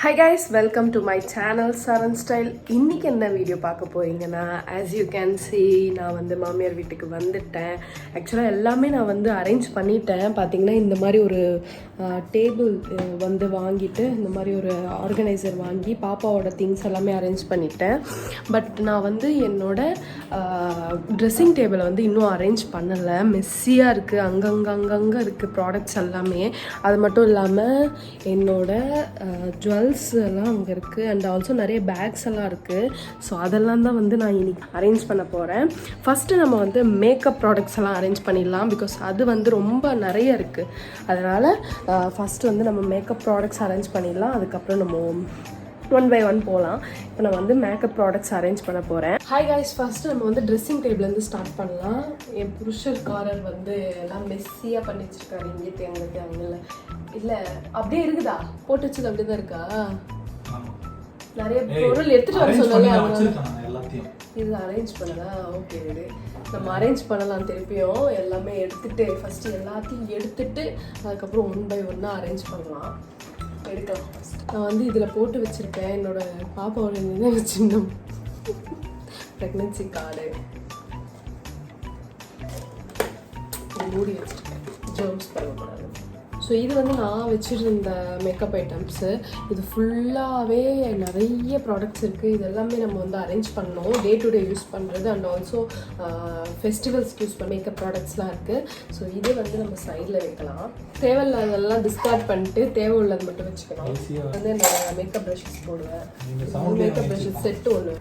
Hi guys, welcome to my channel Saran Style. இன்னைக்கு என்ன video பார்க்க போறீங்கன்னா, as you can see நான் வந்து மாமியார் வீட்டுக்கு வந்துட்டேன். ஆக்சுவலா எல்லாமே நான் வந்து அரேஞ்ச் பண்ணிட்டேன். பாத்தீங்கன்னா இந்த மாதிரி ஒரு டேபிள் வந்து வாங்கிட்டு இந்த மாதிரி ஒரு ஆர்கனைசர் வாங்கி பாப்பாவோட திங்ஸ் எல்லாமே அரேஞ்ச் பண்ணிட்டேன். பட் நான் வந்து என்னோட ட்ரெஸ்ஸிங் டேபிளை வந்து இன்னும் அரேஞ்ச் பண்ணலை. மெஸ்ஸியாக இருக்குது, அங்கங்கே இருக்குது ப்ராடக்ட்ஸ் எல்லாமே. அது மட்டும் இல்லாமல் என்னோட ஜுவல்ஸ் எல்லாம் அங்கே இருக்குது அண்ட் ஆல்சோ நிறைய பேக்ஸ் எல்லாம் இருக்குது. ஸோ அதெல்லாம் தான் வந்து நான் இன்னைக்கு அரேஞ்ச் பண்ண போகிறேன். ஃபஸ்ட்டு நம்ம வந்து மேக்கப் ப்ராடக்ட்ஸ் எல்லாம் அரேஞ்ச் பண்ணிடலாம், பிகாஸ் அது வந்து ரொம்ப நிறைய இருக்குது. அதனால் ஃபஸ்ட்டு வந்து நம்ம மேக்கப் ப்ராடக்ட்ஸ் அரேஞ்ச் பண்ணிடலாம், அதுக்கப்புறம் நம்ம ஒன் பை ஒன் போகலாம். இப்போ நான் வந்து மேக்கப் ப்ராடக்ட்ஸ் அரேஞ்ச் பண்ண போகிறேன். ஹாய் கைஸ், ஃபஸ்ட்டு நம்ம வந்து ட்ரெஸ்ஸிங் டேபிள்லேருந்து ஸ்டார்ட் பண்ணலாம். என் புருஷர்காரர் வந்து எல்லாம் மெஸ்ஸியாக பண்ணி வச்சுருக்காரு. இங்கே தேங்கிறது அங்கே இல்லை, அப்படியே இருக்குதா? போட்டு வச்சது அப்படி தான் இருக்கா? நிறைய பொருள் எடுத்துகிட்டு வர சொல்லலாம். இது அரேஞ்ச் பண்ணதா? ஓகே, இது நம்ம அரேஞ்ச் பண்ணலாம். திருப்பியும் எல்லாமே எடுத்துகிட்டு ஃபஸ்ட்டு எல்லாத்தையும் எடுத்துகிட்டு அதுக்கப்புறம் ஒன் பை ஒன்னாக அரேஞ்ச் பண்ணலாம். எடுக்கலாம். ஃபஸ்ட் நான் வந்து இதில் போட்டு வச்சுருக்கேன் என்னோட பாப்பாவோட நினைவு சின்னம், ப்ரெக்னன்சி கார்டு மூடி வச்சுருக்கேன், ஜெர்ம்ஸ் பண்ணக்கூடாது. ஸோ இது வந்து நான் வச்சுருந்த மேக்கப் ஐட்டம்ஸு. இது ஃபுல்லாகவே நிறைய ப்ராடக்ட்ஸ் இருக்குது. இது எல்லாமே நம்ம வந்து அரேஞ்ச் பண்ணோம், டே டு டே யூஸ் பண்ணுறது அண்ட் ஆல்சோ ஃபெஸ்டிவல்ஸ்க்கு யூஸ் பண்ண மேக்கப் ப்ராடக்ட்ஸ்லாம் இருக்குது. ஸோ இது வந்து நம்ம சைடில் வைக்கலாம். தேவையில்லாதெல்லாம் டிஸ்கார்ட் பண்ணிட்டு தேவை உள்ளது மட்டும் வச்சுக்கலாம். வந்து நான் மேக்கப் ப்ரஷஸ் போடுவேன். மேக்கப் ப்ரஷஸ் செட்டு ஒன்று.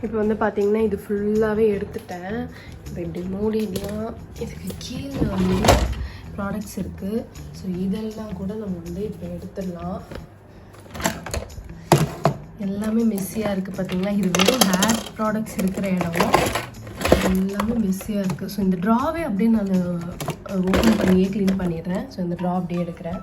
இப்போ வந்து பார்த்தீங்கன்னா இது ஃபுல்லாகவே எடுத்துட்டேன். இப்போ இப்படி மூடினா இதுக்கு கீழே வந்து ப்ராடக்ட்ஸ் இருக்குது. ஸோ இதெல்லாம் கூட நம்ம வந்து இப்போ எடுத்துடலாம். எல்லாமே மெஸ்ஸியாக இருக்குது பார்த்தீங்களா? இது வெறும் ஹேர் ப்ராடக்ட்ஸ் இருக்கிற இடம் எல்லாமே மெஸ்ஸியாக இருக்குது. ஸோ இந்த ட்ராவே அப்படியே நான் ஓப்பன் பண்ணியே க்ளீன் பண்ணிடுறேன். ஸோ இந்த ட்ரா அப்படியே எடுக்கிறேன்.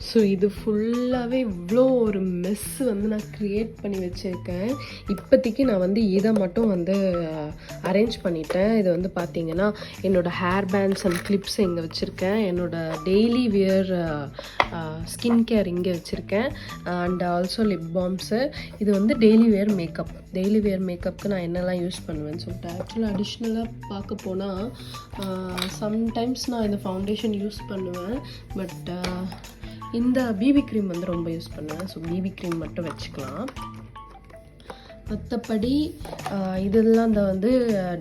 ஸோ இது ஃபுல்லாகவே இவ்வளோ ஒரு மெஸ் வந்து நான் க்ரியேட் பண்ணி வச்சுருக்கேன். இப்போதைக்கு நான் வந்து இதை மட்டும் வந்து அரேஞ்ச் பண்ணிட்டேன். இது வந்து பார்த்திங்கன்னா என்னோடய ஹேர் பேண்ட்ஸ் அண்ட் கிளிப்ஸ் இங்கே வச்சுருக்கேன். என்னோடய டெய்லி வியர் ஸ்கின் கேர் இங்கே வச்சுருக்கேன் அண்ட் ஆல்சோ லிப் பாம்ஸு. இது வந்து டெய்லி வியர் மேக்கப்புக்கு நான் என்னெல்லாம் யூஸ் பண்ணுவேன்னு சொல்லிட்டு. ஆக்சுவலாக அடிஷ்னலாக பார்க்க போனால் சம்டைம்ஸ் நான் இந்த ஃபவுண்டேஷன் யூஸ் பண்ணுவேன். பட் இந்த பிபி க்ரீம் வந்து ரொம்ப யூஸ் பண்ணுவேன். ஸோ பிபி க்ரீம் மட்டும் வச்சுக்கலாம். மற்றபடி இதெல்லாம் இந்த வந்து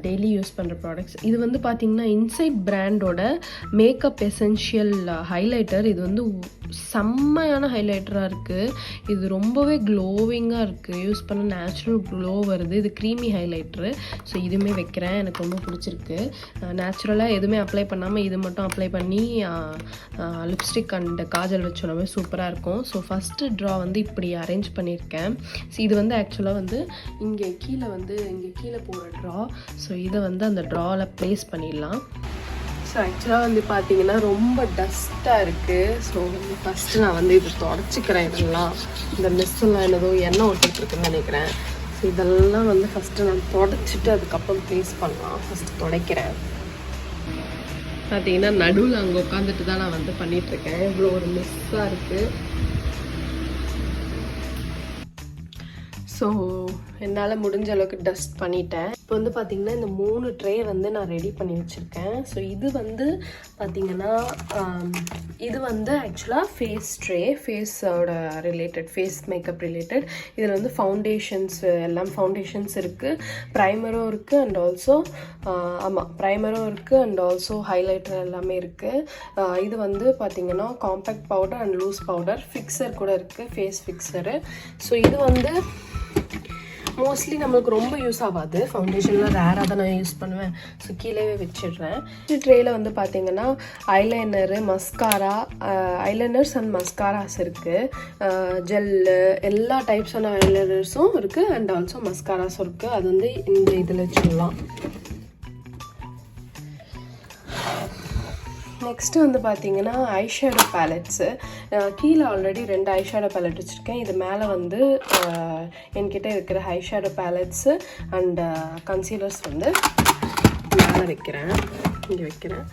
டெய்லி யூஸ் பண்ணுற ப்ராடக்ட்ஸ். இது வந்து பார்த்திங்கன்னா இன்சைட் பிராண்டோட மேக்கப் எசென்ஷியல் ஹைலைட்டர். இது வந்து செம்மையான ஹைலைட்டராக இருக்குது. இது ரொம்பவே க்ளோவிங்காக இருக்குது. யூஸ் பண்ண நேச்சுரல் க்ளோ வருது. இது க்ரீமி ஹைலைட்ரு. ஸோ இதுவுமே வைக்கிறேன், எனக்கு ரொம்ப பிடிச்சிருக்கு. நேச்சுரலாக எதுவுமே அப்ளை பண்ணாமல் இது மட்டும் அப்ளை பண்ணி லிப்ஸ்டிக் அண்ட் காஜல் வச்சோன்னாவே சூப்பராக இருக்கும். ஸோ ஃபஸ்ட்டு ட்ரா வந்து இப்படி அரேஞ்ச் பண்ணியிருக்கேன். ஸோ இது வந்து ஆக்சுவலாக வந்து இங்கே கீழே போகிற ட்ரா. ஸோ இதை வந்து அந்த ட்ராவில் ப்ளேஸ் பண்ணிடலாம். ஸோ ஆக்சுவலாக வந்து பார்த்தீங்கன்னா ரொம்ப டஸ்ட்டாக இருக்குது. ஸோ ஃபஸ்ட்டு நான் வந்து இது தொடச்சிக்கிறேன். இதெல்லாம் இந்த மெஸ்ஸெல்லாம் என்னதோ எண்ணெய் ஒட்டிகிட்ருக்குன்னு நினைக்கிறேன். ஸோ இதெல்லாம் வந்து ஃபஸ்ட்டு நான் தொடச்சிட்டு அதுக்கப்புறம் ப்ளேஸ் பண்ணலாம். ஃபஸ்ட்டு துடைக்கிறேன். பார்த்தீங்கன்னா நடுவில் அங்கே உட்காந்துட்டு தான் நான் வந்து பண்ணிகிட்ருக்கேன். இவ்வளோ ஒரு மெஸ்ஸாக இருக்குது. ஸோ என்னால் முடிஞ்ச அளவுக்கு டஸ்ட் பண்ணிட்டேன். இப்போ வந்து பார்த்திங்கன்னா இந்த 3 ட்ரே வந்து நான் ரெடி பண்ணி வச்சுருக்கேன். ஸோ இது வந்து பார்த்திங்கன்னா இது வந்து ஆக்சுவலாக ஃபேஸ் ட்ரே, ஃபேஸோட ரிலேட்டட், ஃபேஸ் மேக்கப் ரிலேட்டட். இதில் வந்து ஃபவுண்டேஷன்ஸ் எல்லாம் ஃபவுண்டேஷன்ஸ் இருக்குது, ப்ரைமரும் இருக்குது அண்ட் ஆல்சோ ப்ரைமரும் இருக்குது அண்ட் ஆல்சோ ஹைலைட்டர் எல்லாமே இருக்குது. இது வந்து பார்த்திங்கன்னா compact powder and loose powder, fixer கூட இருக்குது, ஃபேஸ் ஃபிக்சரு. ஸோ இது வந்து மோஸ்ட்லி நம்மளுக்கு ரொம்ப யூஸ் ஆகாது. ஃபவுண்டேஷன்லாம் ரேராக தான் நான் யூஸ் பண்ணுவேன். ஸோ கீழே வச்சிடுறேன். ட்ரேயில் வந்து பார்த்தீங்கன்னா eyeliner, mascara, eyeliners and mascaras இருக்குது, ஜெல்லு, எல்லா டைப்ஸான ஐலைனர்ஸும் இருக்குது அண்ட் ஆல்சோ மஸ்காராஸும் இருக்குது. அது வந்து இந்த இதில் வச்சுடலாம். நெக்ஸ்ட்டு வந்து பார்த்தீங்கன்னா ஐஷேடோ பேலட்ஸு. கீழே ஆல்ரெடி 2 ஐஷேடோ பேலட் வச்சுருக்கேன். இது மேலே வந்து என்கிட்ட இருக்கிற ஐஷேடோ பேலட்ஸு அண்ட் கன்சீலர்ஸ் வந்து மேலே வைக்கிறேன், இங்கே வைக்கிறேன்.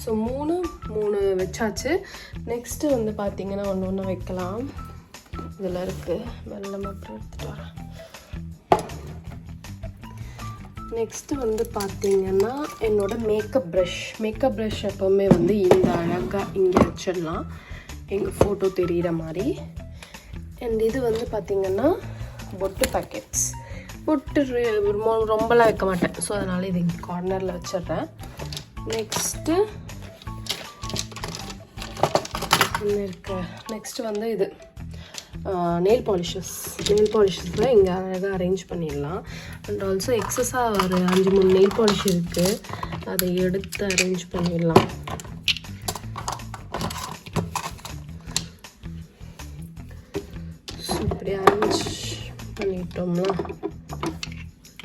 ஸோ 3 வச்சாச்சு. நெக்ஸ்ட்டு வந்து பார்த்திங்கன்னா ஒன்று வைக்கலாம். இதில் இருக்குது. வெள்ளம் அப்புறம் எடுத்துகிட்டு வரேன். நெக்ஸ்ட்டு வந்து பார்த்திங்கன்னா என்னோடய மேக்கப் ப்ரஷ் எப்போவுமே வந்து இந்த அழகாக இங்கே வச்சிடலாம், எங்கள் ஃபோட்டோ தெரிகிற மாதிரி. அண்ட் இது வந்து பார்த்திங்கன்னா பொட்டு பேக்கெட்ஸ். பொட்டு ரொம்பலாம் வைக்க மாட்டேன், ஸோ அதனால் இது இங்கே கார்னரில் வச்சிடுறேன். நெக்ஸ்ட்டு நெக்ஸ்ட்டு வந்து இது நெயில் பாலிஷஸில் இங்கே அழகாக அரேஞ்ச் பண்ணிடலாம். அண்ட் ஆல்சோ எக்ஸஸாக ஒரு 5-3 நெயில் பாலிஷ் இருக்குது, அதை எடுத்து அரேஞ்ச் பண்ணிடலாம். ஸோ இப்படி அரேஞ்ச் பண்ணிட்டோம்னா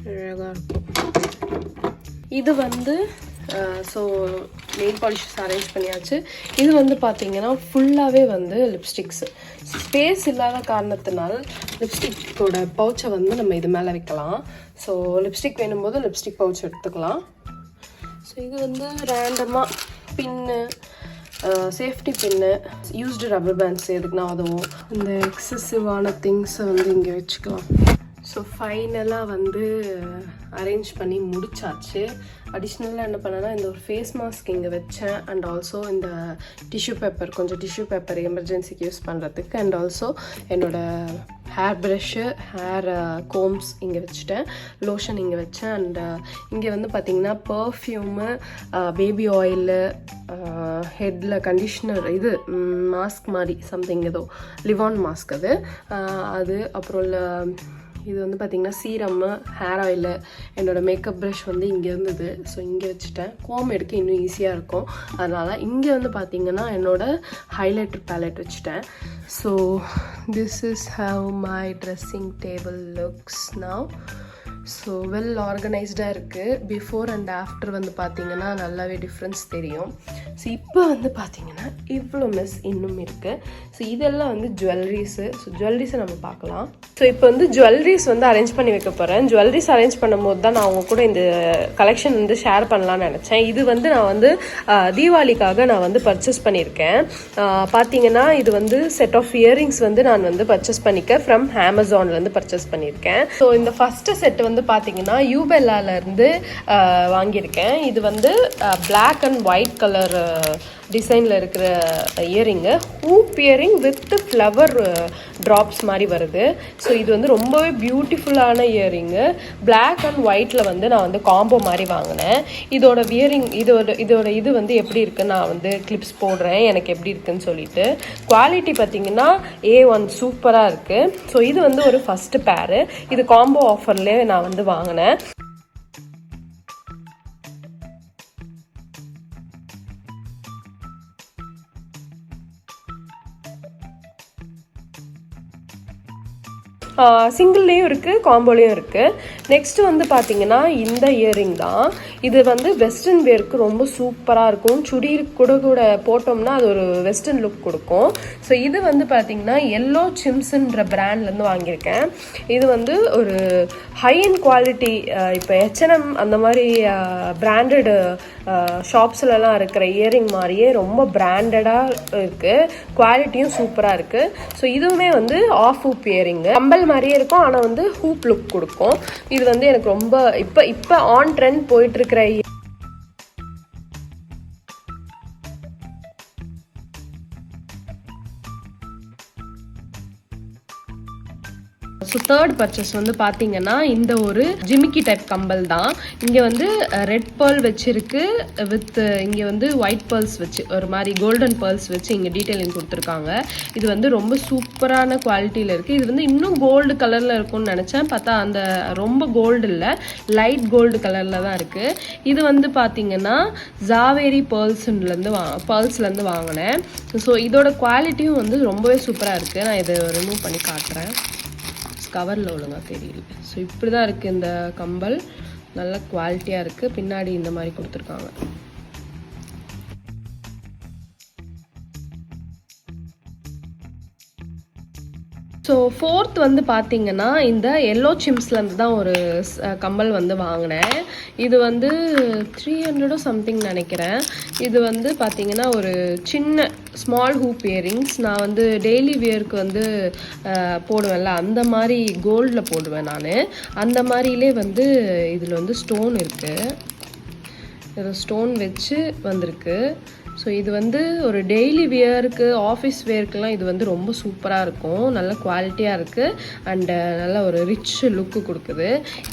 அழகாக இருக்கும். இது வந்து ஸோ நெயில் பாலிஷஸ் அரேஞ்ச் பண்ணியாச்சு. இது வந்து பார்த்திங்கன்னா ஃபுல்லாகவே வந்து லிப்ஸ்டிக்ஸு. ஸ்பேஸ் இல்லாத காரணத்தினால் லிப்ஸ்டிக்கோட பவுச்சை வந்து நம்ம இது மேலே வைக்கலாம். ஸோ லிப்ஸ்டிக் வேணும்போது லிப்ஸ்டிக் பவுச் எடுத்துக்கலாம். ஸோ இது வந்து ரேண்டமாக பின்னு, சேஃப்டி பின்னு, யூஸ்டு ரப்பர் பேண்ட்ஸ் எதுக்குன்னா அதுவும், இந்த எக்ஸசிவான திங்ஸை வந்து இங்கே வச்சுக்கலாம். ஸோ ஃபைனலாக வந்து அரேஞ்ச் பண்ணி முடிச்சாச்சு. அடிஷ்னலாக என்ன பண்ணேன்னா இந்த ஒரு ஃபேஸ் மாஸ்க் இங்கே வச்சேன். அண்ட் ஆல்சோ இந்த கொஞ்சம் டிஷ்யூ பேப்பர் எமர்ஜென்சிக்கு யூஸ் பண்ணுறதுக்கு. அண்ட் ஆல்சோ என்னோடய ஹேர் ப்ரஷ்ஷு, ஹேர் கோம்ஸ் இங்கே வச்சுட்டேன். லோஷன் இங்கே வச்சேன். அண்ட் இங்கே வந்து பார்த்திங்கன்னா பர்ஃப்யூமு, பேபி ஆயிலு, ஹெட்டில் கண்டிஷ்னர், இது மாஸ்க் மாதிரி சம்திங், ஏதோ லிவான் மாஸ்க் அது அப்புறம் இது வந்து பார்த்திங்கன்னா சீரம்மு, ஹேர் ஆயிலு, என்னோடய மேக்கப் ப்ரஷ் வந்து இங்கே இருந்தது. ஸோ இங்கே வச்சுட்டேன். கோம் எடுக்க இன்னும் ஈஸியாக இருக்கும், அதனால் இங்கே வந்து பார்த்திங்கன்னா என்னோடய ஹைலைட்டர் பேலட் வச்சுட்டேன். So this is how my dressing table looks now. So well ஆர்கனைஸ்டாக இருக்குது. பிஃபோர் அண்ட் ஆஃப்டர் வந்து பார்த்திங்கன்னா நல்லாவே டிஃப்ரென்ஸ் தெரியும். ஸோ இப்போ வந்து பார்த்திங்கன்னா இவ்வளோ மிஸ் இன்னும் இருக்குது. ஸோ இதெல்லாம் வந்து ஜுவல்லரிஸு. ஸோ ஜுவல்லரிஸை நம்ம பார்க்கலாம். ஸோ இப்போ வந்து ஜுவல்லரிஸ் வந்து அரேஞ்ச் பண்ணி வைக்க போகிறேன். ஜுவல்லரிஸ் அரேஞ்ச் பண்ணும்போது தான் நான் அவங்க கூட இந்த கலெக்ஷன் வந்து ஷேர் பண்ணலான்னு நினச்சேன். இது வந்து நான் வந்து தீபாவளிக்காக நான் வந்து பர்ச்சேஸ் பண்ணியிருக்கேன். பார்த்தீங்கன்னா இது வந்து செட் ஆஃப் இயரிங்ஸ் வந்து நான் வந்து பர்ச்சேஸ் பண்ணிக்க ஃப்ரம் அமேசான்லேருந்து பர்ச்சேஸ் பண்ணியிருக்கேன். ஸோ இந்த ஃபஸ்ட்டு செட் வந்து பார்த்தீங்கன்னா YouBellaலேருந்து வாங்கியிருக்கேன். இது வந்து பிளாக் அண்ட் ஒயிட் கலர் டிசைனில் இருக்கிற earring, hoop earring with flower drops மாதிரி வருது. ஸோ இது வந்து ரொம்பவே பியூட்டிஃபுல்லான இயரிங்கு. பிளாக் அண்ட் ஒயிட்டில் வந்து நான் வந்து காம்போ மாதிரி வாங்கினேன். இதோட இயரிங் இதோட இது வந்து எப்படி இருக்குன்னு நான் வந்து கிளிப்ஸ் போடுறேன், எனக்கு எப்படி இருக்குன்னு சொல்லிட்டு. குவாலிட்டி பார்த்தீங்கன்னா A1 சூப்பராக இருக்குது. ஸோ இது வந்து ஒரு ஃபஸ்ட்டு பேரு. இது காம்போ ஆஃபர்லேயே நான் வந்து வாங்கினேன். சிங்கிள்லேயும் இருக்குது, காம்போலேயும் இருக்குது. நெக்ஸ்ட்டு வந்து பார்த்திங்கன்னா இந்த இயரிங் தான். இது வந்து வெஸ்டர்ன் வேருக்கு ரொம்ப சூப்பராக இருக்கும். சுடி கூட போட்டோம்னா அது ஒரு வெஸ்டர்ன் லுக் கொடுக்கும். ஸோ இது வந்து பார்த்திங்கன்னா எல்லோ சிம்ஸ்ன்ற பிராண்ட்லேருந்து வாங்கியிருக்கேன். இது வந்து ஒரு ஹை அண்ட் குவாலிட்டி, இப்போ H&M அந்த மாதிரி பிராண்டடு ஷாப்ஸ்லலாம் இருக்கிற இயரிங் மாதிரியே ரொம்ப பிராண்டடாக இருக்குது. குவாலிட்டியும் சூப்பராக இருக்குது. ஸோ இதுவுமே வந்து ஆஃப் ஹூப் இயரிங்கு, கம்பல் மாதிரியே இருக்கும், ஆனால் வந்து ஹூப் லுக் கொடுக்கும். இது வந்து எனக்கு ரொம்ப இப்போ ஆன் ட்ரெண்ட் போயிட்டுருக்கிற ஸோ தேர்ட் பர்ச்சேஸ் வந்து பார்த்தீங்கன்னா இந்த ஒரு ஜிமிக்கி டைப் கம்பல் தான். இங்கே வந்து ரெட் பேர்ல் வச்சிருக்கு, வித் இங்கே வந்து ஒயிட் பேர்ல்ஸ் வச்சு ஒரு மாதிரி கோல்டன் பேர்ல்ஸ் வச்சு இங்கே டீட்டெயிலிங் கொடுத்துருக்காங்க. இது வந்து ரொம்ப சூப்பரான குவாலிட்டியில் இருக்குது. இது வந்து இன்னும் கோல்டு கலரில் இருக்கும்னு நினச்சேன், பார்த்தா அந்த ரொம்ப கோல்டு இல்லை, லைட் கோல்டு கலரில் தான் இருக்குது. இது வந்து பார்த்தீங்கன்னா ஜாவேரி பேர்ல்ஸ்லேருந்து வாங்கினேன். ஸோ இதோட குவாலிட்டியும் வந்து ரொம்பவே சூப்பராக இருக்குது. நான் இதை ரிமூவ் பண்ணி காட்டுறேன், கவரில் ஒழுங்காக தெரியல. ஸோ இப்படி தான் இருக்குது இந்த கம்பல், நல்ல குவாலிட்டியாக இருக்குது. பின்னாடி இந்த மாதிரி கொடுத்துருக்காங்க. ஸோ ஸோ ஃபோர்த் வந்து பார்த்தீங்கன்னா இந்த எல்லோ சிம்ஸ்லேருந்து தான் ஒரு கம்மல் வந்து வாங்கினேன். இது வந்து 300 சம்திங் நினைக்கிறேன். இது வந்து பார்த்தீங்கன்னா ஒரு சின்ன ஸ்மால் ஹூப் இயரிங்ஸ். நான் வந்து டெய்லி வியருக்கு வந்து போடுவேன்ல, அந்த மாதிரி கோல்டில் போடுவேன் நான். அந்த மாதிரிலே வந்து இதில் வந்து ஸ்டோன் இருக்குது, இதில் ஸ்டோன் வச்சு வந்திருக்கு. ஸோ இது வந்து ஒரு டெய்லி வியருக்கு, ஆஃபீஸ் வேர்க்கெலாம் இது வந்து ரொம்ப சூப்பராக இருக்கும். நல்ல குவாலிட்டியாக இருக்குது அண்டு நல்ல ஒரு ரிச் லுக்கு கொடுக்குது.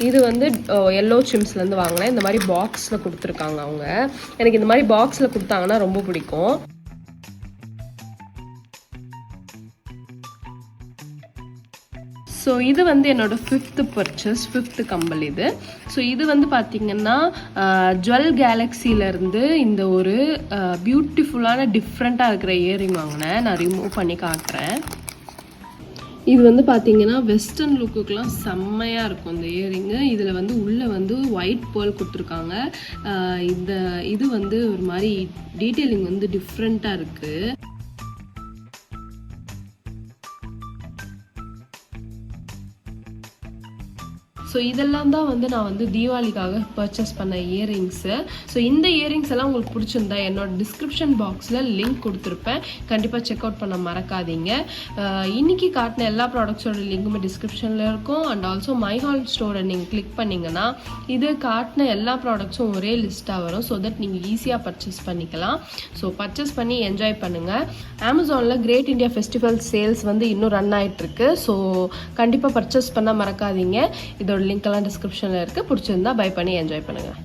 இது வந்து எல்லோ சிம்ஸ்லேருந்து வாங்கினேன். இந்த மாதிரி பாக்ஸில் கொடுத்துருக்காங்க அவங்க. எனக்கு இந்த மாதிரி பாக்ஸில் கொடுத்தாங்கன்னா ரொம்ப பிடிக்கும். ஸோ இது வந்து என்னோடய 5th பர்ச்சேஸ், 5th கம்பல் இது. ஸோ இது வந்து பார்த்திங்கன்னா ஜுவல் கேலக்ஸிலேருந்து இந்த ஒரு பியூட்டிஃபுல்லான டிஃப்ரெண்ட்டாக இருக்கிற இயரிங் வாங்கினேன். நான் ரிமூவ் பண்ணி காட்டுறேன். இது வந்து பார்த்தீங்கன்னா வெஸ்டர்ன் லுக்குக்கெலாம் செம்மையாக இருக்கும் இந்த இயரிங்கு. இதில் வந்து உள்ளே வந்து ஒயிட் பேர்ல் கொடுத்துருக்காங்க. இது வந்து ஒரு மாதிரி டீட்டெயிலிங் வந்து டிஃப்ரெண்ட்டாக இருக்குது. ஸோ இதெல்லாம் தான் வந்து நான் வந்து தீபாவளிக்காக பர்ச்சேஸ் பண்ண இயரிங்ஸு. ஸோ இந்த இயரிங்ஸ் எல்லாம் உங்களுக்கு பிடிச்சிருந்தா என்னோட டிஸ்கிரிப்ஷன் பாக்ஸில் லிங்க் கொடுத்துருப்பேன், கண்டிப்பாக செக் அவுட் பண்ண மறக்காதீங்க. இன்றைக்கி காட்டின எல்லா ப்ராடக்ட்ஸோட லிங்க்குமே டிஸ்கிரிப்ஷனில் இருக்கும். அண்ட் ஆல்சோ மைஹால்ஸ்டோரை நீங்கள் கிளிக் பண்ணிங்கன்னா இது காட்டின எல்லா ப்ராடக்ட்ஸும் ஒரே லிஸ்ட்டாக வரும். ஸோ தட் நீங்கள் ஈஸியாக பர்ச்சேஸ் பண்ணிக்கலாம். ஸோ பர்ச்சேஸ் பண்ணி என்ஜாய் பண்ணுங்கள். அமேசானில் கிரேட் இண்டியா ஃபெஸ்டிவல் சேல்ஸ் வந்து இன்னும் ரன் ஆகிட்டுருக்கு. ஸோ கண்டிப்பாக பர்ச்சேஸ் பண்ண மறக்காதீங்க. இதோட லிங்க் எல்லாம் டிஸ்கிரிப்ஷனில் இருக்குது. பிடிச்சிருந்தா பை பண்ணி என்ஜாய் பண்ணுங்கள்.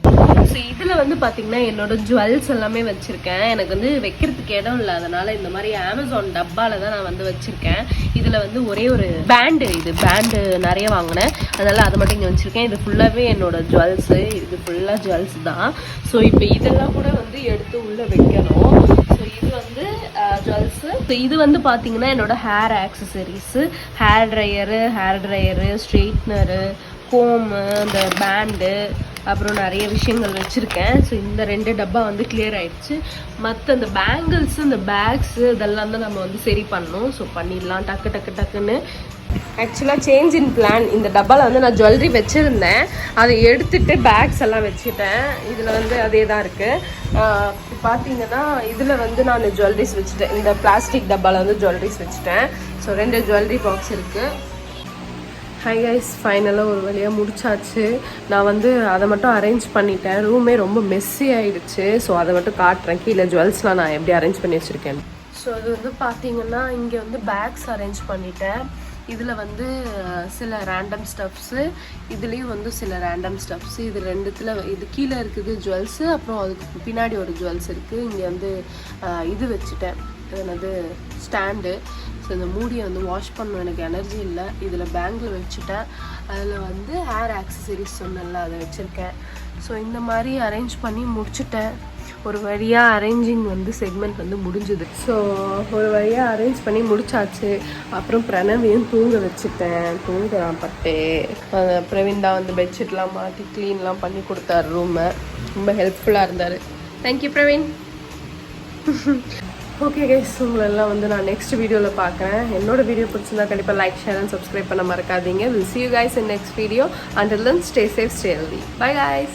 ஸோ இதில் வந்து பார்த்தீங்கன்னா என்னோட ஜுவல்ஸ் எல்லாமே வச்சுருக்கேன். எனக்கு வந்து வைக்கிறதுக்கு இடம் இல்லை, அதனால் இந்த மாதிரி அமேசான் டப்பாவில் தான் நான் வந்து வச்சுருக்கேன். இதில் வந்து ஒரே ஒரு பேண்டு, இது பேண்டு நிறைய வாங்கினேன், அதனால் அதை மட்டும் இங்கே வச்சுருக்கேன். இது ஃபுல்லாகவே என்னோட ஜுவல்ஸு, இது ஃபுல்லாக ஜுவல்ஸ் தான். ஸோ இப்போ இதெல்லாம் கூட வந்து எடுத்து உள்ளே வைக்கணும். ஸோ இது வந்து ஜுவல்ஸு. ஸோ இது வந்து பார்த்தீங்கன்னா என்னோட ஹேர் ஆக்சசரிஸு, ஹேர் ட்ரையரு, ஸ்ட்ரெயிட்னரு, கோமு, இந்த பேண்டு, அப்புறம் நிறைய விஷயங்கள் வச்சுருக்கேன். ஸோ இந்த 2 டப்பா வந்து கிளியர் ஆகிடுச்சு. மற்ற இந்த பேங்கிள்ஸு, இந்த பேக்ஸு இதெல்லாம் தான் நம்ம வந்து சரி பண்ணணும். ஸோ பண்ணிடலாம் டக்குன்னு. ஆக்சுவலாக சேஞ்ச் இன் பிளான். இந்த டப்பாவில் வந்து நான் ஜுவல்லரி வச்சுருந்தேன், அதை எடுத்துகிட்டு பேக்ஸ் எல்லாம் வச்சுட்டேன். இதில் வந்து அதே தான் இருக்குது. பார்த்தீங்கன்னா இதில் வந்து நான் ஜுவல்லரிஸ் வச்சுட்டேன். இந்த பிளாஸ்டிக் டப்பாவில் வந்து ஜுவல்லரிஸ் வச்சுட்டேன். ஸோ 2 ஜுவல்லரி பாக்ஸ் இருக்குது. ஹை கைஸ், ஃபைனலாக ஒரு வழியாக முடிச்சாச்சு. நான் வந்து அதை மட்டும் அரேஞ்ச் பண்ணிட்டேன். ரூமே ரொம்ப மெஸ்ஸி ஆகிடுச்சு. ஸோ அதை மட்டும் காட்டுறேன். கீழே ஜுவல்ஸ்லாம் நான் எப்படி அரேஞ்ச் பண்ணி வச்சுருக்கேன். ஸோ இது வந்து பார்த்தீங்கன்னா இங்கே வந்து பேக்ஸ் அரேஞ்ச் பண்ணிட்டேன். இதில் வந்து சில ரேண்டம் ஸ்டப்ஸு, இதுலேயும் வந்து சில ரேண்டம் ஸ்டப்ஸு. இது 2த்துல இது கீழே இருக்குது ஜுவல்ஸு, அப்புறம் அதுக்கு பின்னாடி ஒரு ஜுவல்ஸ் இருக்குது. இங்கே வந்து இது வச்சுட்டேன், என்னது ஸ்டாண்டு. ஸோ இந்த மூடியை வந்து வாஷ் பண்ணணும், எனக்கு எனர்ஜி இல்லை. இதில் பேங்கில் வச்சுட்டேன். அதில் வந்து ஹேர் ஆக்சசரிஸ் சொன்னல அதை வச்சுருக்கேன். ஸோ இந்த மாதிரி அரேஞ்ச் பண்ணி முடிச்சுட்டேன். ஒரு வழியாக அரேஞ்சிங் வந்து செக்மெண்ட் வந்து முடிஞ்சுது. ஸோ ஒரு வழியாக அரேஞ்ச் பண்ணி முடிச்சாச்சு. அப்புறம் பிரணவையும் தூங்க வச்சுட்டேன். தூங்குறான் பட்டே. பிரவீன் தான் வந்து பெட்ஷீட்லாம் மாட்டி க்ளீன்லாம் பண்ணி கொடுத்தாரு ரூமை. ரொம்ப ஹெல்ப்ஃபுல்லாக இருந்தார். தேங்க்யூ பிரவீன். ஓகே கைஸ், உங்களெல்லாம் வந்து நான் நெக்ஸ்ட் வீடியோவில் பார்க்குறேன். என்னோட வீடியோ பிடிச்சிருந்தா கண்டிப்பாக லைக், ஷேர் அண்ட் சப்ஸ்கிரைப் பண்ண மறக்காதீங்க. We'll see you guys in next video. Until then, stay safe, stay healthy. Bye guys.